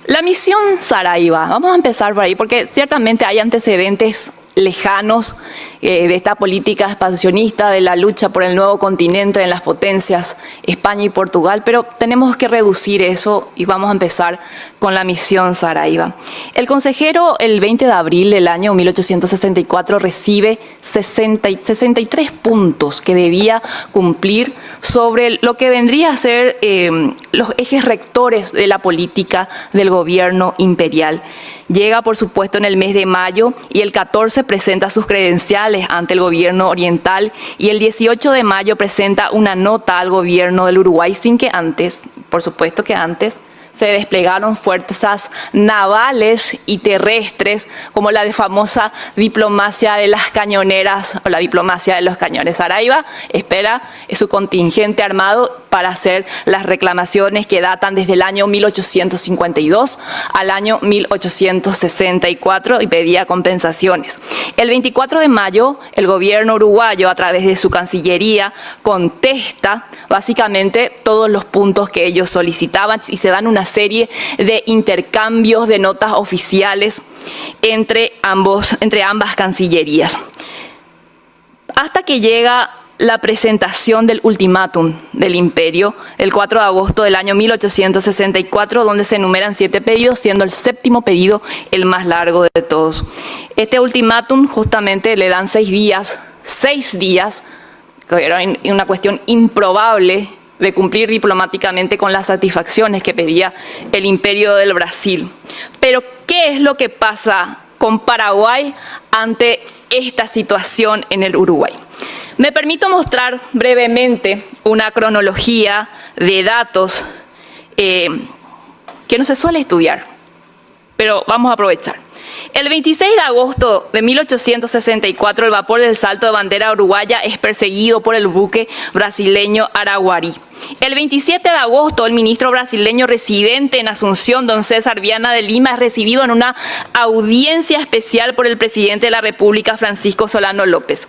La misión Saraiva, vamos a empezar por ahí, porque ciertamente hay antecedentes lejanos de esta política expansionista, de la lucha por el nuevo continente en las potencias España y Portugal, pero tenemos que reducir eso y vamos a empezar con la misión Saraiva. El consejero, el 20 de abril del año 1864, recibe 63 puntos que debía cumplir sobre lo que vendría a ser los ejes rectores de la política del gobierno imperial. Llega, por supuesto, en el mes de mayo y el 14 presenta sus credenciales ante el gobierno oriental y el 18 de mayo presenta una nota al gobierno del Uruguay sin que antes, por supuesto que antes, se desplegaron fuerzas navales y terrestres como la famosa diplomacia de las cañoneras o la diplomacia de los cañones. Saraiva espera su contingente armado para hacer las reclamaciones que datan desde el año 1852 al año 1864 y pedía compensaciones. El 24 de mayo, el gobierno uruguayo, a través de su Cancillería, contesta básicamente todos los puntos que ellos solicitaban y se dan una serie de intercambios de notas oficiales entre ambas cancillerías. Hasta que llega la presentación del ultimátum del imperio el 4 de agosto del año 1864, donde se enumeran 7 pedidos, siendo el 7º pedido el más largo de todos. Este ultimátum justamente le dan 6 días, que era una cuestión improbable de cumplir diplomáticamente con las satisfacciones que pedía el Imperio del Brasil. Pero, ¿qué es lo que pasa con Paraguay ante esta situación en el Uruguay? Me permito mostrar brevemente una cronología de datos que no se suele estudiar, pero vamos a aprovechar. El 26 de agosto de 1864, el vapor del Salto de bandera uruguaya es perseguido por el buque brasileño Araguari. El 27 de agosto, el ministro brasileño residente en Asunción, don César Viana de Lima, es recibido en una audiencia especial por el presidente de la República, Francisco Solano López.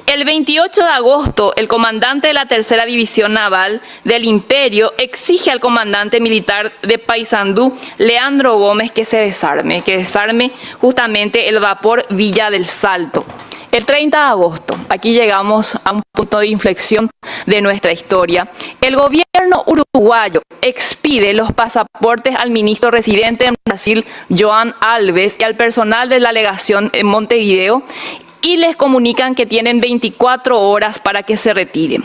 El 28 de agosto, el comandante de la Tercera División Naval del Imperio exige al comandante militar de Paysandú, Leandro Gómez, que desarme justamente el vapor Villa del Salto. El 30 de agosto, aquí llegamos a un punto de inflexión de nuestra historia, el gobierno uruguayo expide los pasaportes al ministro residente en Brasil, Joan Alves, y al personal de la legación en Montevideo, y les comunican que tienen 24 horas para que se retiren.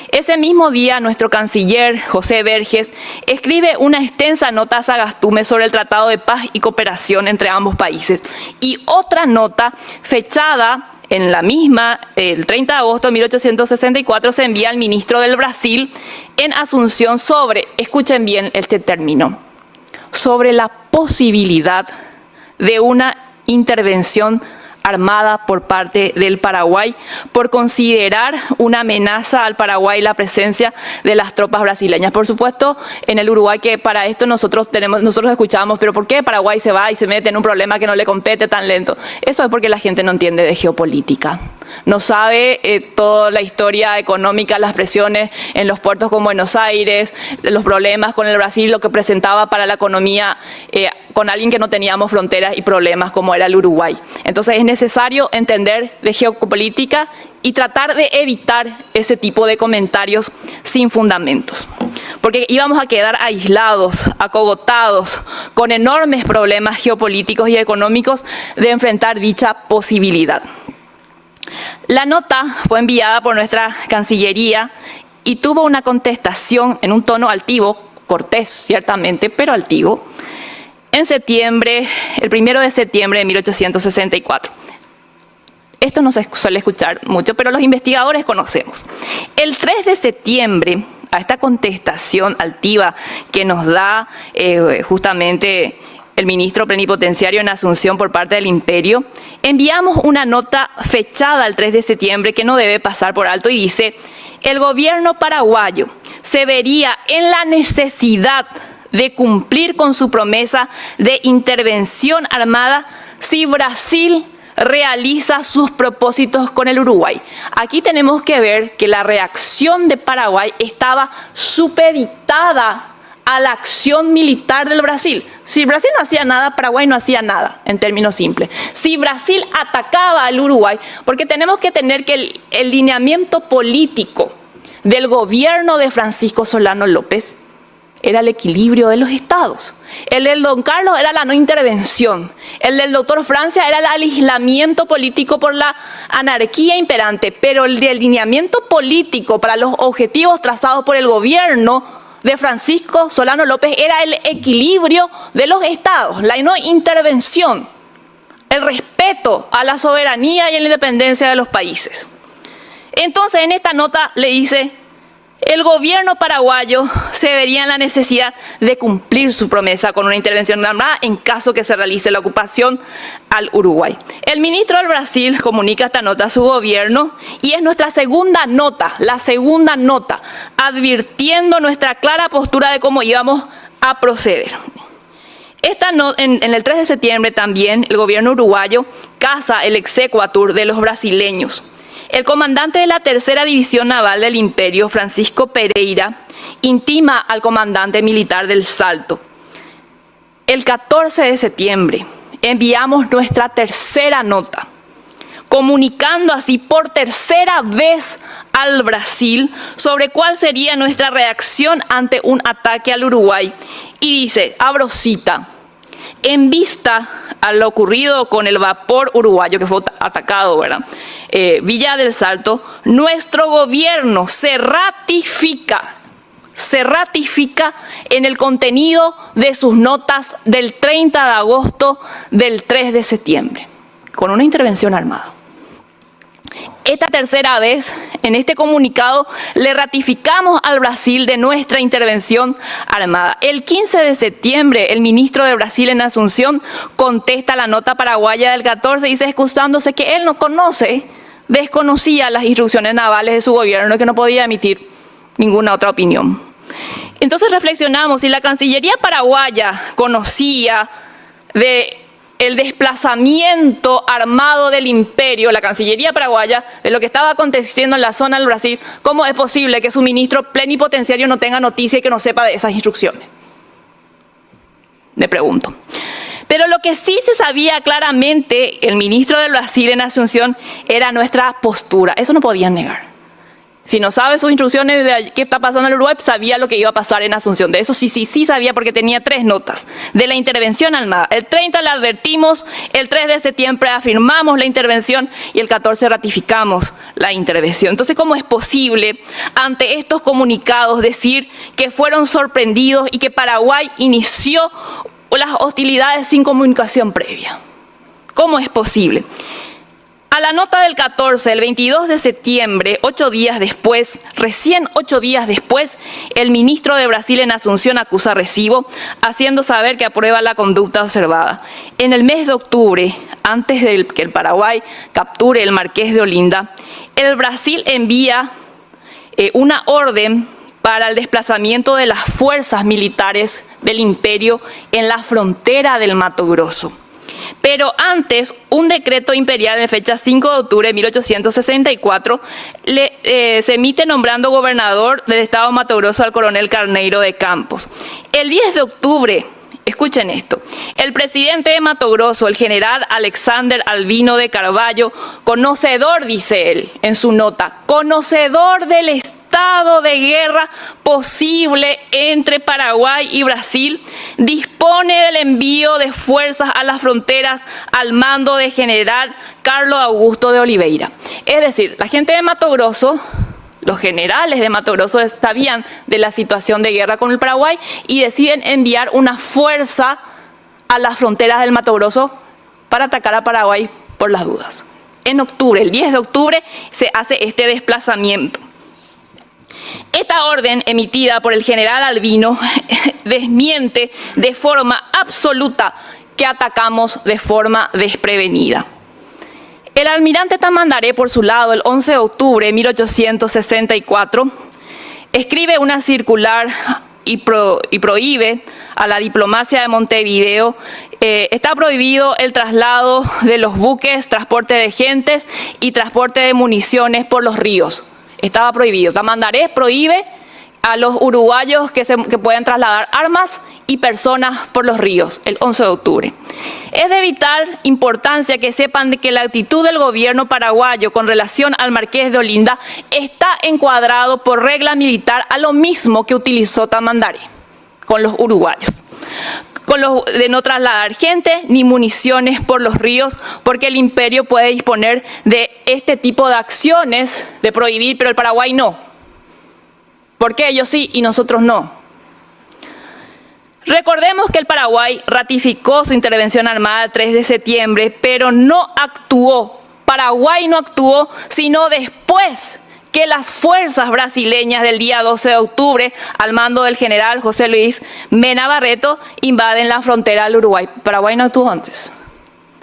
Ese mismo día, nuestro canciller, José Verges, escribe una extensa nota a Sagastume sobre el Tratado de Paz y Cooperación entre ambos países y otra nota fechada en la misma, el 30 de agosto de 1864, se envía al ministro del Brasil en Asunción sobre, escuchen bien este término, sobre la posibilidad de una intervención armada por parte del Paraguay por considerar una amenaza al Paraguay la presencia de las tropas brasileñas. Por supuesto, en el Uruguay, que para esto nosotros escuchamos, pero ¿por qué Paraguay se va y se mete en un problema que no le compete tan lento? Eso es porque la gente no entiende de geopolítica. No sabe toda la historia económica, las presiones en los puertos con Buenos Aires, los problemas con el Brasil, lo que presentaba para la economía con alguien que no teníamos fronteras y problemas como era el Uruguay. Entonces es necesario entender de geopolítica y tratar de evitar ese tipo de comentarios sin fundamentos. Porque íbamos a quedar aislados, acogotados, con enormes problemas geopolíticos y económicos de enfrentar dicha posibilidad. La nota fue enviada por nuestra Cancillería y tuvo una contestación en un tono altivo, cortés ciertamente, pero altivo, en septiembre, el 1 de septiembre de 1864. Esto no se suele escuchar mucho, pero los investigadores conocemos. El 3 de septiembre, a esta contestación altiva que nos da justamente el ministro plenipotenciario en Asunción por parte del Imperio, enviamos una nota fechada el 3 de septiembre que no debe pasar por alto y dice: el gobierno paraguayo se vería en la necesidad de cumplir con su promesa de intervención armada si Brasil realiza sus propósitos con el Uruguay. Aquí tenemos que ver que la reacción de Paraguay estaba supeditada a la acción militar del Brasil. Si Brasil no hacía nada, Paraguay no hacía nada, en términos simples. Si Brasil atacaba al Uruguay, porque tenemos que tener que el lineamiento político del gobierno de Francisco Solano López era el equilibrio de los estados. El del don Carlos era la no intervención. El del doctor Francia era el aislamiento político por la anarquía imperante. Pero el del lineamiento político para los objetivos trazados por el gobierno de Francisco Solano López era el equilibrio de los estados, la no intervención, el respeto a la soberanía y a la independencia de los países. Entonces, en esta nota le dice: el gobierno paraguayo se vería en la necesidad de cumplir su promesa con una intervención armada en caso que se realice la ocupación al Uruguay. El ministro del Brasil comunica esta nota a su gobierno y es nuestra segunda nota, la segunda nota, advirtiendo nuestra clara postura de cómo íbamos a proceder. En el 3 de septiembre también el gobierno uruguayo casa el exequatur de los brasileños. El comandante de la Tercera División Naval del Imperio, Francisco Pereira, intima al comandante militar del Salto. El 14 de septiembre enviamos nuestra tercera nota, comunicando así por tercera vez al Brasil sobre cuál sería nuestra reacción ante un ataque al Uruguay. Y dice, abro cita: en vista a lo ocurrido con el vapor uruguayo que fue atacado, ¿verdad? Villa del Salto, nuestro gobierno se ratifica en el contenido de sus notas del 30 de agosto del 3 de septiembre, con una intervención armada. Esta tercera vez, en este comunicado, le ratificamos al Brasil de nuestra intervención armada. El 15 de septiembre, el ministro de Brasil en Asunción contesta la nota paraguaya del 14, dice, excusándose que él no desconocía las instrucciones navales de su gobierno y que no podía emitir ninguna otra opinión. Entonces reflexionamos, si la Cancillería paraguaya conocía de el desplazamiento armado del imperio, la Cancillería paraguaya, de lo que estaba aconteciendo en la zona del Brasil, ¿cómo es posible que su ministro plenipotenciario no tenga noticia y que no sepa de esas instrucciones? Me pregunto. Pero lo que sí se sabía claramente, el ministro del Brasil en Asunción, era nuestra postura. Eso no podían negar. Si no sabe sus instrucciones de qué está pasando en el Uruguay, sabía lo que iba a pasar en Asunción. De eso sí sabía, porque tenía 3 notas de la intervención armada. El 30 la advertimos, el 3 de septiembre afirmamos la intervención y el 14 ratificamos la intervención. Entonces, ¿cómo es posible ante estos comunicados decir que fueron sorprendidos y que Paraguay inició las hostilidades sin comunicación previa? ¿Cómo es posible? A la nota del 14, el 22 de septiembre, 8 días después, recién 8 días después, el ministro de Brasil en Asunción acusa recibo, haciendo saber que aprueba la conducta observada. En el mes de octubre, antes de que el Paraguay capture el Marqués de Olinda, el Brasil envía una orden para el desplazamiento de las fuerzas militares del imperio en la frontera del Mato Grosso. Pero antes, un decreto imperial en fecha 5 de octubre de 1864 se emite nombrando gobernador del estado de Mato Grosso al coronel Carneiro de Campos. El 10 de octubre, escuchen esto, el presidente de Mato Grosso, el general Alexander Albino de Carvalho, conocedor, dice él en su nota, conocedor del estado de guerra posible entre Paraguay y Brasil, dispone del envío de fuerzas a las fronteras al mando de general Carlos Augusto de Oliveira. Es decir, la gente de Mato Grosso, los generales de Mato Grosso sabían de la situación de guerra con el Paraguay y deciden enviar una fuerza a las fronteras del Mato Grosso para atacar a Paraguay por las dudas. En octubre, el 10 de octubre, se hace este desplazamiento. Esta orden emitida por el general Albino desmiente de forma absoluta que atacamos de forma desprevenida. El almirante Tamandaré, por su lado, el 11 de octubre de 1864, escribe una circular y prohíbe a la diplomacia de Montevideo. Está prohibido el traslado de los buques, transporte de gentes y transporte de municiones por los ríos. Estaba prohibido. Tamandaré prohíbe a los uruguayos que pueden trasladar armas y personas por los ríos, el 11 de octubre. Es de vital importancia que sepan de que la actitud del gobierno paraguayo con relación al Marqués de Olinda está encuadrado por regla militar a lo mismo que utilizó Tamandaré con los uruguayos. Con los de no trasladar gente ni municiones por los ríos, porque el imperio puede disponer de este tipo de acciones de prohibir, pero el Paraguay no. ¿Por qué ellos sí y nosotros no? Recordemos que el Paraguay ratificó su intervención armada el 3 de septiembre, pero no actuó. Paraguay no actuó, sino después que las fuerzas brasileñas del día 12 de octubre, al mando del general José Luis Mena Barreto, invaden la frontera del Uruguay. Paraguay no actuó antes.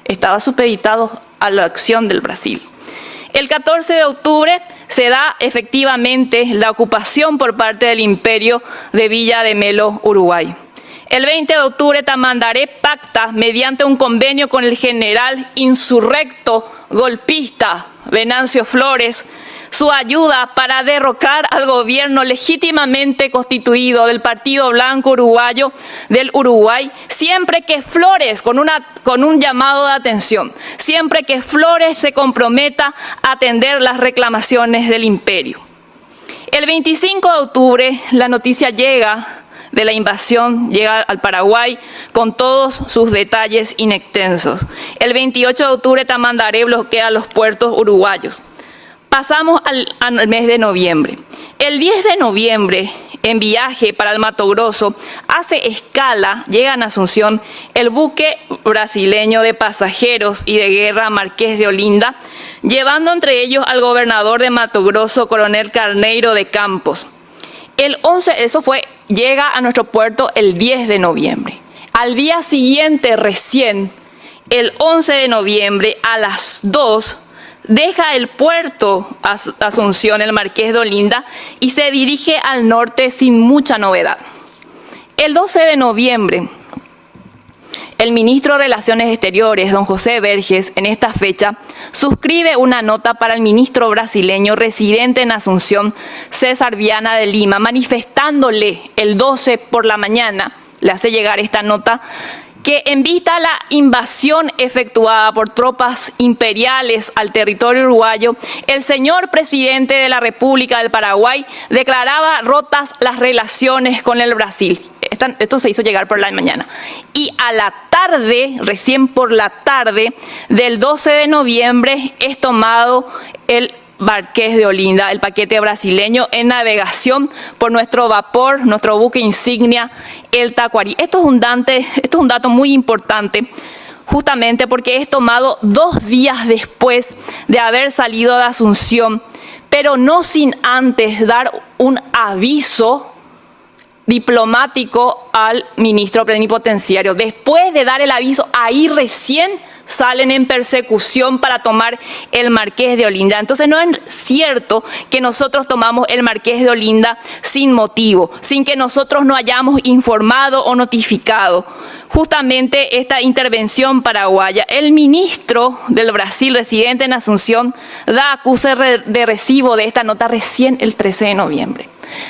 Estaba supeditado a la acción del Brasil. El 14 de octubre se da efectivamente la ocupación por parte del imperio de Villa de Melo, Uruguay. El 20 de octubre Tamandaré pacta mediante un convenio con el general insurrecto golpista Venancio Flores su ayuda para derrocar al gobierno legítimamente constituido del Partido Blanco Uruguayo del Uruguay, siempre que Flores, con un llamado de atención, siempre que Flores se comprometa a atender las reclamaciones del imperio. El 25 de octubre la noticia de la invasión llega al Paraguay con todos sus detalles inextensos. El 28 de octubre Tamandaré bloquea los puertos uruguayos. Pasamos al mes de noviembre. El 10 de noviembre, en viaje para el Mato Grosso, hace escala, llega a Asunción, el buque brasileño de pasajeros y de guerra Marqués de Olinda, llevando entre ellos al gobernador de Mato Grosso, coronel Carneiro de Campos. El 11, llega a nuestro puerto el 10 de noviembre. Al día siguiente, recién, el 11 de noviembre, a las 2, deja el puerto Asunción, el Marqués de Olinda, y se dirige al norte sin mucha novedad. El 12 de noviembre, el ministro de Relaciones Exteriores, don José Verges, en esta fecha, suscribe una nota para el ministro brasileño residente en Asunción, César Viana de Lima, manifestándole el 12 por la mañana, le hace llegar esta nota, que en vista a la invasión efectuada por tropas imperiales al territorio uruguayo, el señor presidente de la República del Paraguay declaraba rotas las relaciones con el Brasil. Esto se hizo llegar por la mañana. Y a la tarde, recién por la tarde del 12 de noviembre, es tomado el Marqués de Olinda, el paquete brasileño, en navegación por nuestro vapor, nuestro buque insignia, el Tacuarí. Esto es un dato muy importante, justamente porque es tomado 2 días después de haber salido de Asunción, pero no sin antes dar un aviso diplomático al ministro plenipotenciario. Después de dar el aviso, ahí recién salen en persecución para tomar el Marqués de Olinda. Entonces no es cierto que nosotros tomamos el Marqués de Olinda sin motivo, sin que nosotros no hayamos informado o notificado. Justamente esta intervención paraguaya, el ministro del Brasil residente en Asunción da acuse de recibo de esta nota recién el 13 de noviembre.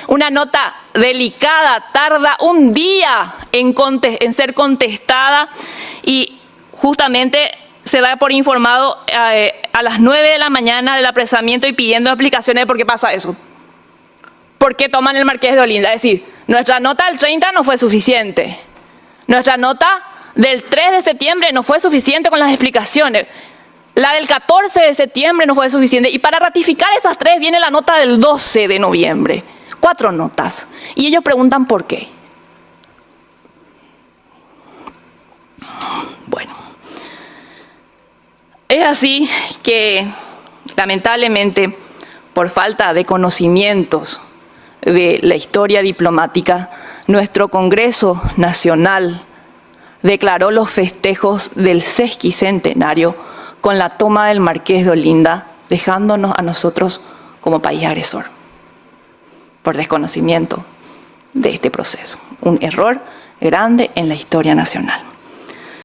Una nota delicada, tarda un día en ser contestada y justamente se da por informado a las 9 de la mañana del apresamiento y pidiendo explicaciones de por qué pasa eso. ¿Por qué toman el Marqués de Olinda? Es decir, nuestra nota del 30 no fue suficiente. Nuestra nota del 3 de septiembre no fue suficiente con las explicaciones. La del 14 de septiembre no fue suficiente. Y para ratificar esas 3 viene la nota del 12 de noviembre. 4 notas. Y ellos preguntan por qué. Bueno. Es así que, lamentablemente, por falta de conocimientos de la historia diplomática, nuestro Congreso Nacional declaró los festejos del sesquicentenario con la toma del Marqués de Olinda, dejándonos a nosotros como país agresor, por desconocimiento de este proceso. Un error grande en la historia nacional.